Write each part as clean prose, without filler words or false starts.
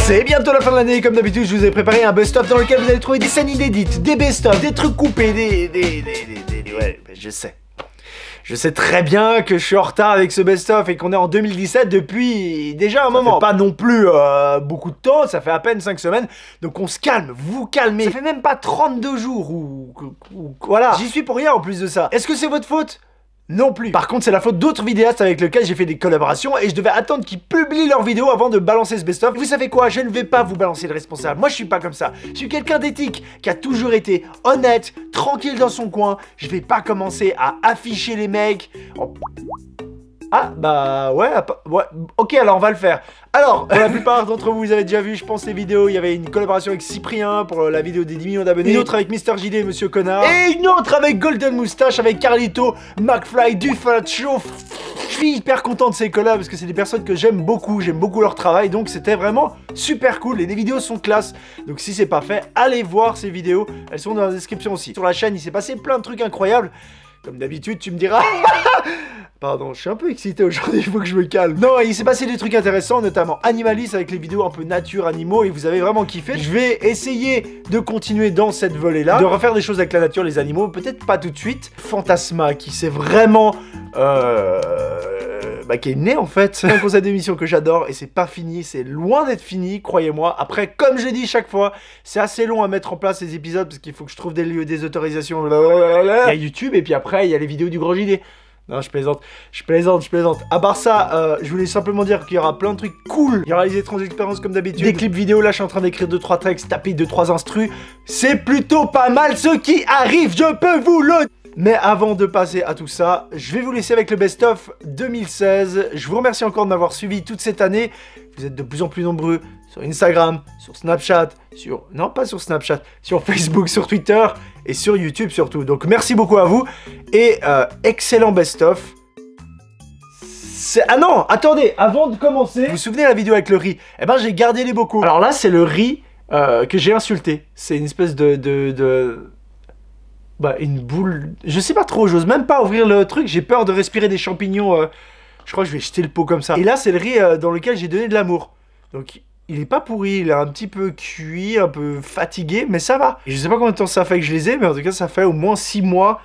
C'est bientôt la fin de l'année, comme d'habitude je vous ai préparé un best-of dans lequel vous allez trouver des scènes inédites, des best-of, des trucs coupés, ouais, je sais. Je sais très bien que je suis en retard avec ce best-of et qu'on est en 2017 depuis déjà un moment. Pas non plus beaucoup de temps, ça fait à peine 5 semaines. Donc on se calme, vous calmez. Ça fait même pas 32 jours ou voilà. J'y suis pour rien en plus de ça. Est-ce que c'est votre faute ? Non plus. Par contre, c'est la faute d'autres vidéastes avec lesquels j'ai fait des collaborations et je devais attendre qu'ils publient leurs vidéos avant de balancer ce best-of. Vous savez quoi? Je ne vais pas vous balancer le responsable. Moi, je suis pas comme ça. Je suis quelqu'un d'éthique, qui a toujours été honnête, tranquille dans son coin. Je vais pas commencer à afficher les mecs. Ah, bah ouais, ok, alors on va le faire. Alors, pour la plupart d'entre vous, vous avez déjà vu, je pense, les vidéos. Il y avait une collaboration avec Cyprien pour la vidéo des 10 millions d'abonnés. Une autre avec Mister JD et Monsieur Connard. Et une autre avec Golden Moustache, avec Carlito, McFly, Dufacho. Je suis hyper content de ces collabs parce que c'est des personnes que j'aime beaucoup leur travail. Donc c'était vraiment super cool et les vidéos sont classe. Donc si c'est pas fait, allez voir ces vidéos. Elles sont dans la description aussi. Sur la chaîne, il s'est passé plein de trucs incroyables. Comme d'habitude, tu me diras... Pardon, je suis un peu excité aujourd'hui, il faut que je me calme. Non, il s'est passé des trucs intéressants, notamment Animalis avec les vidéos un peu nature, animaux, et vous avez vraiment kiffé. Je vais essayer de continuer dans cette volée-là, de refaire des choses avec la nature, les animaux, peut-être pas tout de suite. Fantasma, qui s'est vraiment... qui est né en fait. C'est un concept d'émission que j'adore et c'est pas fini, c'est loin d'être fini, croyez-moi. Après, comme je dis chaque fois, c'est assez long à mettre en place ces épisodes parce qu'il faut que je trouve des lieux, des autorisations. Il y a YouTube et puis après, il y a les vidéos du Grand JD. Non, je plaisante. À part ça, je voulais simplement dire qu'il y aura plein de trucs cool. Il y aura les étranges expériences comme d'habitude. Des clips vidéo, là je suis en train d'écrire 2-3 textes, taper 2-3 instrus. C'est plutôt pas mal ce qui arrive, je peux vous le... Mais avant de passer à tout ça, je vais vous laisser avec le best-of 2016. Je vous remercie encore de m'avoir suivi toute cette année. Vous êtes de plus en plus nombreux sur Instagram, sur Snapchat, non pas sur Snapchat, sur Facebook, sur Twitter et sur YouTube surtout. Donc merci beaucoup à vous et excellent best-of. Ah non, attendez, avant de commencer, vous vous souvenez de la vidéo avec le riz? Eh ben j'ai gardé les bocaux. Alors là c'est le riz que j'ai insulté. C'est une espèce une boule, je sais pas trop, j'ose même pas ouvrir le truc, j'ai peur de respirer des champignons, je crois que je vais jeter le pot comme ça. Et là c'est le riz dans lequel j'ai donné de l'amour. Donc il est pas pourri, il est un petit peu cuit, un peu fatigué, mais ça va. Et je sais pas combien de temps ça fait que je les ai, mais en tout cas ça fait au moins 6 mois,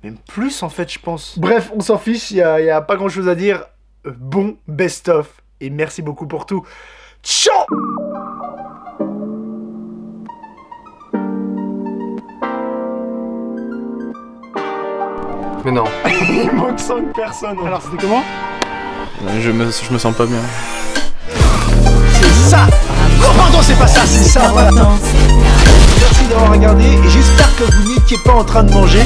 même plus en fait je pense. Bref, on s'en fiche, il y a pas grand chose à dire. Bon best-of, et merci beaucoup pour tout. Ciao. Mais non. Il manque 5 personnes. Alors c'était comment? Je me sens pas bien. C'est ça. Oh pardon, c'est pas ça, c'est ça, voilà. Merci d'avoir regardé et j'espère que vous n'étiez pas en train de manger.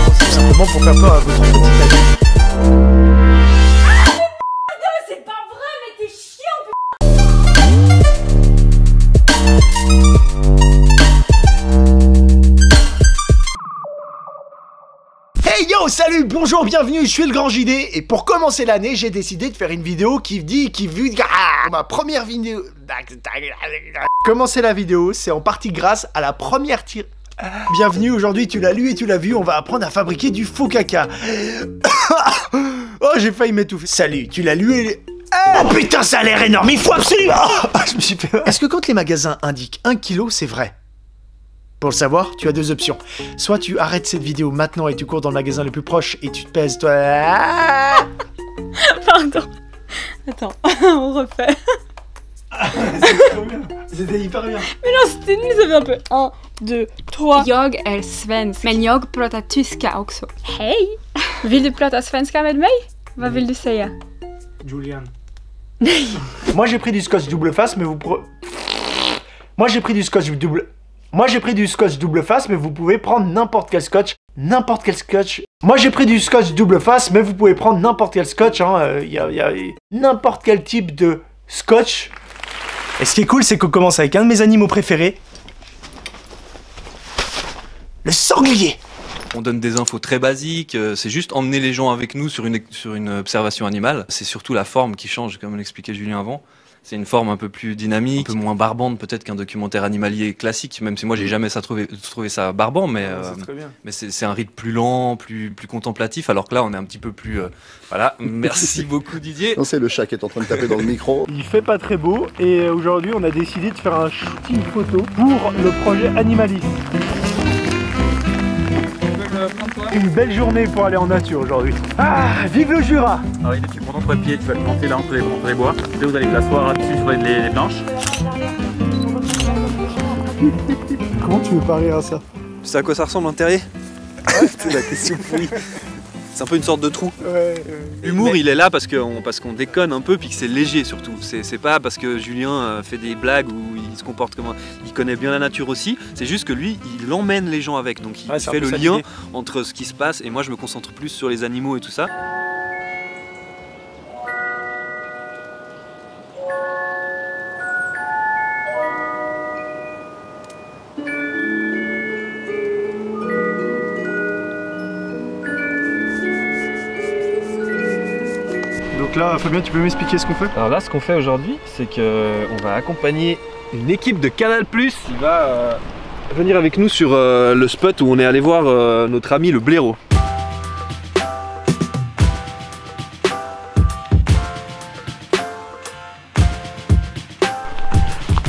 Tout simplement pour faire peur à votre petite amie. C'est pas vrai, mais t'es chiant. Hey yo, salut, bonjour, bienvenue, je suis le Grand JD et pour commencer l'année, j'ai décidé de faire une vidéo ma première vidéo. Commencer la vidéo, c'est en partie grâce à la première Bienvenue, aujourd'hui tu l'as lu et tu l'as vu, on va apprendre à fabriquer du faux caca. Oh, j'ai failli m'étouffer. Salut, tu l'as lu et... Oh putain, ça a l'air énorme, il faut absolument... Je me suis fait... Est-ce que quand les magasins indiquent 1 kg, c'est vrai? Pour le savoir, tu as deux options. Soit tu arrêtes cette vidéo maintenant et tu cours dans le magasin le plus proche et tu te pèses toi... Pardon. Attends, on refait. C'était hyper bien. Mais non, c'était nul, ça fait un peu. 1, 2, 3. Jag är svensk, men jag pratar tyska också. Hej! Vill du prata svenska med mig? Vad vill du säga? Julian. Moi j'ai pris du scotch double face, mais vous... Moi j'ai pris du scotch double face, mais vous pouvez prendre n'importe quel scotch. N'importe quel scotch. Moi j'ai pris du scotch double face, mais vous pouvez prendre n'importe quel scotch. Il y a n'importe quel type de scotch. Et ce qui est cool, c'est qu'on commence avec un de mes animaux préférés. Le sanglier. On donne des infos très basiques, c'est juste emmener les gens avec nous sur une observation animale. C'est surtout la forme qui change, comme l'expliquait Julien avant. C'est une forme un peu plus dynamique, un peu moins barbante peut-être qu'un documentaire animalier classique, même si moi j'ai jamais trouvé ça barbant, mais c'est un rythme plus lent, plus contemplatif, alors que là on est un petit peu plus... voilà, merci beaucoup Didier. Non, c'est le chat qui est en train de taper dans le micro. Il fait pas très beau et aujourd'hui on a décidé de faire un shooting photo pour le projet Animalis. Une belle journée pour aller en nature aujourd'hui. Ah, vive le Jura! Alors il est pour entre pieds, tu vas le monter là entre les bois. Là vous allez vous asseoir là-dessus sur les planches. Comment tu veux parler à ça? Tu sais à quoi ça ressemble un terrier? C'est la question pourrie. C'est un peu une sorte de trou. L'humour il est là parce qu'on déconne un peu puis que c'est léger surtout. C'est pas parce que Julien fait des blagues ou il se comporte comme il connaît bien la nature aussi. C'est juste que lui il emmène les gens avec. Donc il fait le lien entre ce qui se passe et moi je me concentre plus sur les animaux et tout ça. Donc là, Fabien, tu peux m'expliquer ce qu'on fait? Alors là, ce qu'on fait aujourd'hui, c'est qu'on va accompagner une équipe de Canal+ qui va venir avec nous sur le spot où on est allé voir notre ami le blaireau.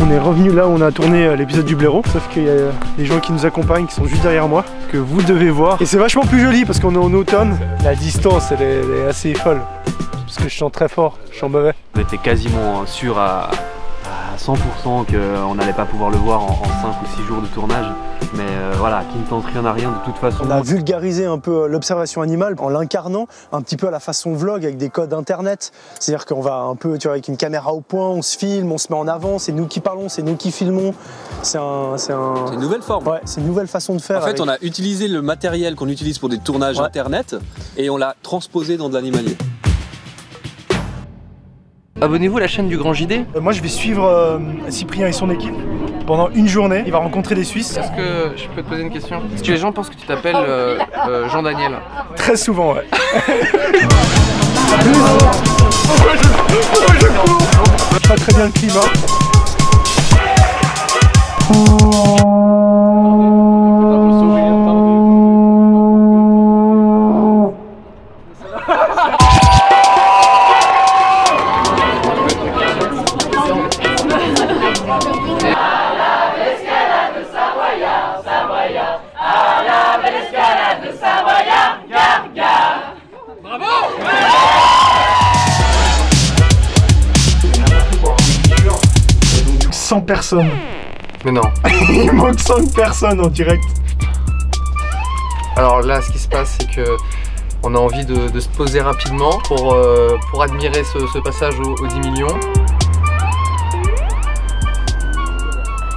On est revenu là où on a tourné l'épisode du blaireau, sauf qu'il y a des gens qui nous accompagnent qui sont juste derrière moi, que vous devez voir. Et c'est vachement plus joli parce qu'on est en automne. La distance, elle est assez folle. Parce que je chante très fort, je chante mauvais. On était quasiment sûr à 100% qu'on n'allait pas pouvoir le voir en 5 ou 6 jours de tournage. Mais voilà, qui ne tente rien à rien de toute façon. On a vulgarisé un peu l'observation animale en l'incarnant un petit peu à la façon vlog avec des codes internet. C'est-à-dire qu'on va un peu, tu vois, avec une caméra au point, on se filme, on se met en avant, c'est nous qui parlons, c'est nous qui filmons. C'est une nouvelle forme. Ouais, c'est une nouvelle façon de faire. En fait, on a utilisé le matériel qu'on utilise pour des tournages internet et on l'a transposé dans de l'animalier. Abonnez-vous à la chaîne du Grand JD. Moi je vais suivre Cyprien et son équipe pendant une journée. Il va rencontrer des Suisses. Est-ce que je peux te poser une question? Est-ce que les gens pensent que tu t'appelles Jean-Daniel? Très souvent, ouais. Pas très bien le climat. Bravo! 100 personnes. Mais non. Il manque 5 personnes en direct. Alors là, ce qui se passe, c'est que on a envie de se poser rapidement pour admirer ce passage aux 10 millions.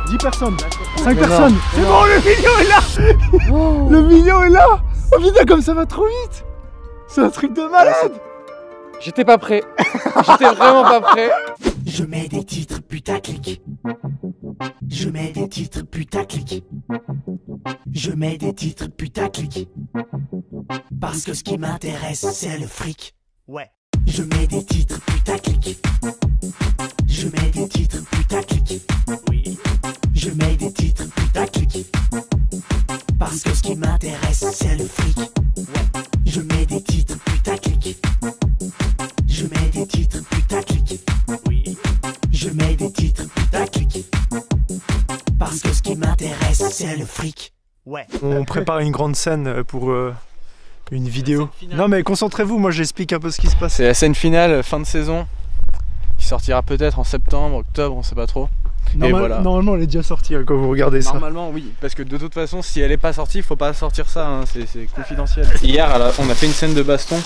10 personnes. 5 personnes. C'est bon, le million est là. Le million est là. Oh putain, comme ça va trop vite. C'est un truc de malade. J'étais pas prêt. J'étais vraiment pas prêt. Je mets des titres putaclic. Je mets des titres putaclic. Je mets des titres putaclic. Parce que ce qui m'intéresse, c'est le fric. Ouais. Je mets des titres putaclic. Je mets des titres putaclic. Oui. Je mets des titres putaclic. Parce que ce qui m'intéresse, c'est le fric. Ouais. Je mets des titres putaclic. Je mets des titres putaclic. Oui. Je mets des titres putaclic. Parce que ce qui m'intéresse, c'est le fric. Ouais. On prépare une grande scène pour une vidéo. Non mais concentrez-vous, moi j'explique un peu ce qui se passe. C'est la scène finale, fin de saison, qui sortira peut-être en septembre, octobre, on sait pas trop. Et voilà. Normalement elle est déjà sortie hein, quand vous regardez ça. Normalement oui, parce que de toute façon si elle est pas sortie, faut pas sortir ça, hein, c'est confidentiel. Hier on a fait une scène de baston.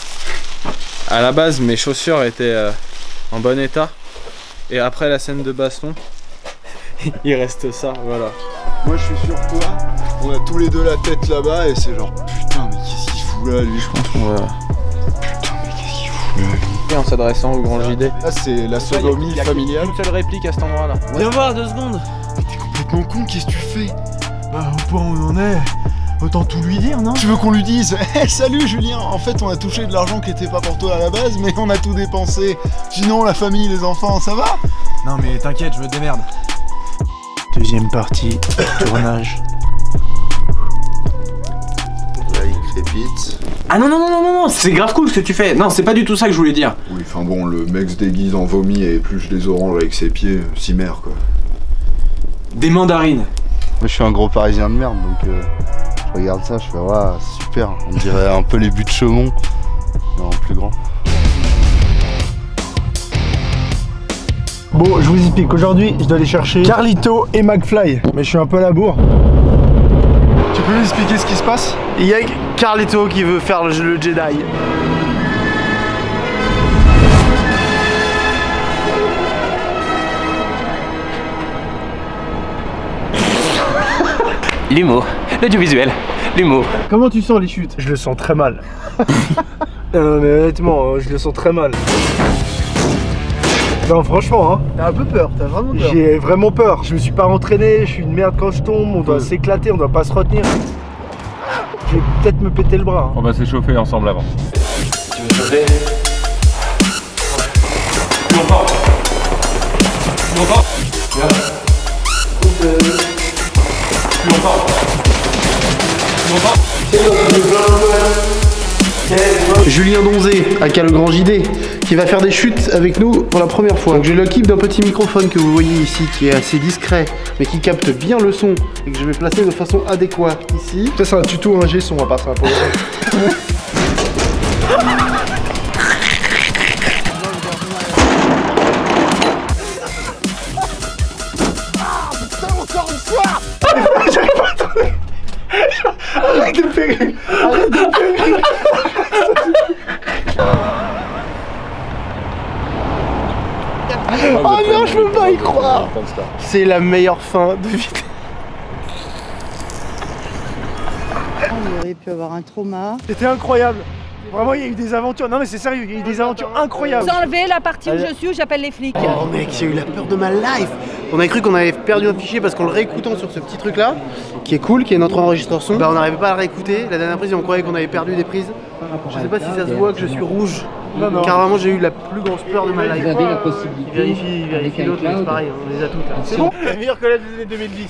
À la base mes chaussures étaient en bon état. Et après la scène de baston, il reste ça, voilà. Moi je suis sur toi, on a tous les deux la tête là-bas et c'est genre putain mais qu'est-ce qu'il fout là lui? Je pense qu'on va... Putain mais qu'est-ce qu'il fout là lui? En s'adressant au grand JD. Là c'est la sodomie familiale. Une seule réplique à cet endroit là. Viens voir 2 secondes. Mais t'es complètement con, qu'est-ce que tu fais? Bah au point où on en est, autant tout lui dire non? Tu veux qu'on lui dise hey, salut Julien, en fait on a touché de l'argent qui était pas pour toi à la base mais on a tout dépensé. Sinon la famille, les enfants, ça va? Non mais t'inquiète, je me démerde. Deuxième partie, tournage. Là, il crépite. Ah non, c'est grave cool ce que tu fais. Non, c'est pas du tout ça que je voulais dire. Oui, enfin bon, le mec se déguise en vomi et épluche des oranges avec ses pieds, cimer quoi. Des mandarines. Moi je suis un gros parisien de merde donc je regarde ça, je fais waouh, super. On dirait un peu les buts de Chaumont, mais en plus grand. Bon, je vous explique, aujourd'hui je dois aller chercher Carlito et McFly, mais je suis un peu à la bourre. Tu peux nous expliquer ce qui se passe? Il y a Carlito qui veut faire le Jedi. L'humour, l'audiovisuel, l'humour. Comment tu sens les chutes? Je le sens très mal. Non mais honnêtement, je le sens très mal. Non franchement, hein. T'as un peu peur, t'as vraiment peur. J'ai vraiment peur. Je me suis pas entraîné, je suis une merde quand je tombe, on doit s'éclater, on doit pas se retenir. Je vais peut-être me péter le bras. Hein. On va s'échauffer ensemble avant. Tu veux chauffer? Plus longtemps. Plus longtemps. Plus longtemps. Julien Donzé, aka le grand JD, qui va faire des chutes avec nous pour la première fois. Donc j'ai l'équipe d'un petit microphone que vous voyez ici, qui est assez discret, mais qui capte bien le son, et que je vais placer de façon adéquate ici. Ça c'est un tuto ingé son à part ça. Arrête de faire rire. Arrête de faire rire. Oh non, je peux pas y croire. C'est la meilleure fin de vidéo. On aurait pu avoir un trauma. C'était incroyable. Vraiment, il y a eu des aventures. Non mais c'est sérieux, il y a eu des aventures incroyables. Vous enlevez la partie où je suis, où j'appelle les flics. Oh mec, j'ai eu la peur de ma life. On a cru qu'on avait perdu un fichier parce qu'en le réécoutant sur ce petit truc là, qui est cool, qui est notre enregistreur son, bah on n'arrivait pas à le réécouter. La dernière prise, on croyait qu'on avait perdu des prises. Je sais pas si ça se voit que je suis rouge. Non. Car vraiment, j'ai eu la plus grosse peur de ma life. Vous avez la possibilité. Vérifie l'autre, mais c'est pareil, on les a toutes là. C'est bon. C'est meilleur que la des années 2010.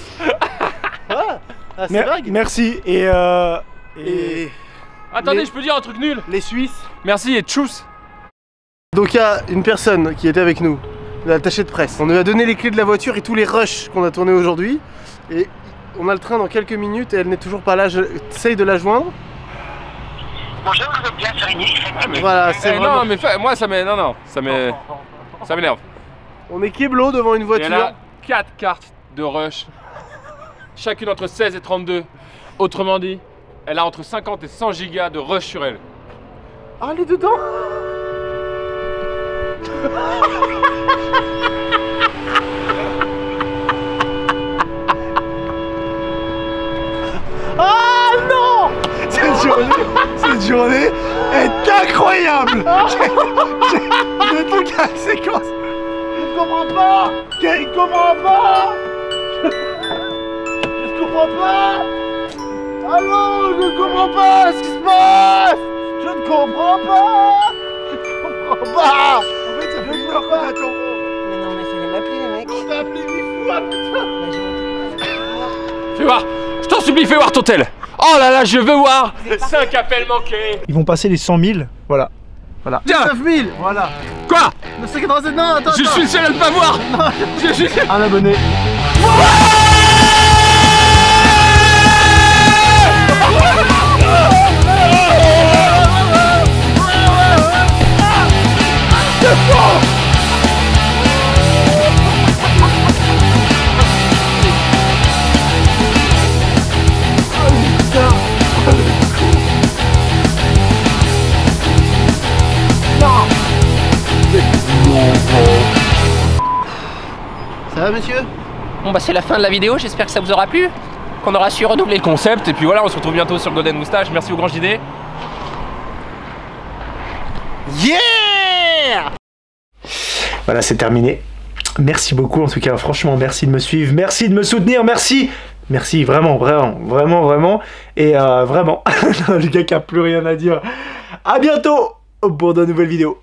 Ah, c'est vague. Merci et Attendez, je peux dire un truc nul. Les Suisses. Merci et tchuss. Donc il y a une personne qui était avec nous, l'attaché de presse. On lui a donné les clés de la voiture et tous les rushs qu'on a tournés aujourd'hui. Et on a le train dans quelques minutes et elle n'est toujours pas là. J'essaye de la joindre. Bonjour, vous êtes bien sur une Voilà, c'est vraiment... Non, mais moi ça m'énerve. Non, ça m'énerve. On est kéblo devant une voiture. Elle a 4 cartes de rush, chacune entre 16 et 32. Autrement dit, elle a entre 50 et 100 gigas de rush sur elle. Ah, elle est dedans. Ah non. Cette journée est incroyable. Le truc à la séquence. Je comprends pas. Je comprends pas. Je comprends pas. Allô, je ne comprends pas ce qui se passe. Je ne comprends pas. Je comprends pas. En fait, ça fait une heure qu'on attend. Mais non, mais fallait m'appeler, les mecs. On t'a appelé 8 fois, putain. Fais voir. Je t'en supplie, fais voir ton tel. Oh là là, je veux voir. 5 appels manqués. Ils vont passer les 100 000. Voilà. 19 000. Voilà. Quoi? 987. Non, attends. Je suis le seul à ne pas voir. Je suis... Un abonné. Ça va, monsieur? Bon bah c'est la fin de la vidéo, j'espère que ça vous aura plu, qu'on aura su renouveler le concept, et puis voilà, on se retrouve bientôt sur Golden Moustache. Merci au grand JD. Yeah! Voilà, c'est terminé. Merci beaucoup en tout cas, franchement merci de me suivre, merci de me soutenir, merci vraiment, et vraiment, le gars qui a plus rien à dire. À bientôt pour de nouvelles vidéos.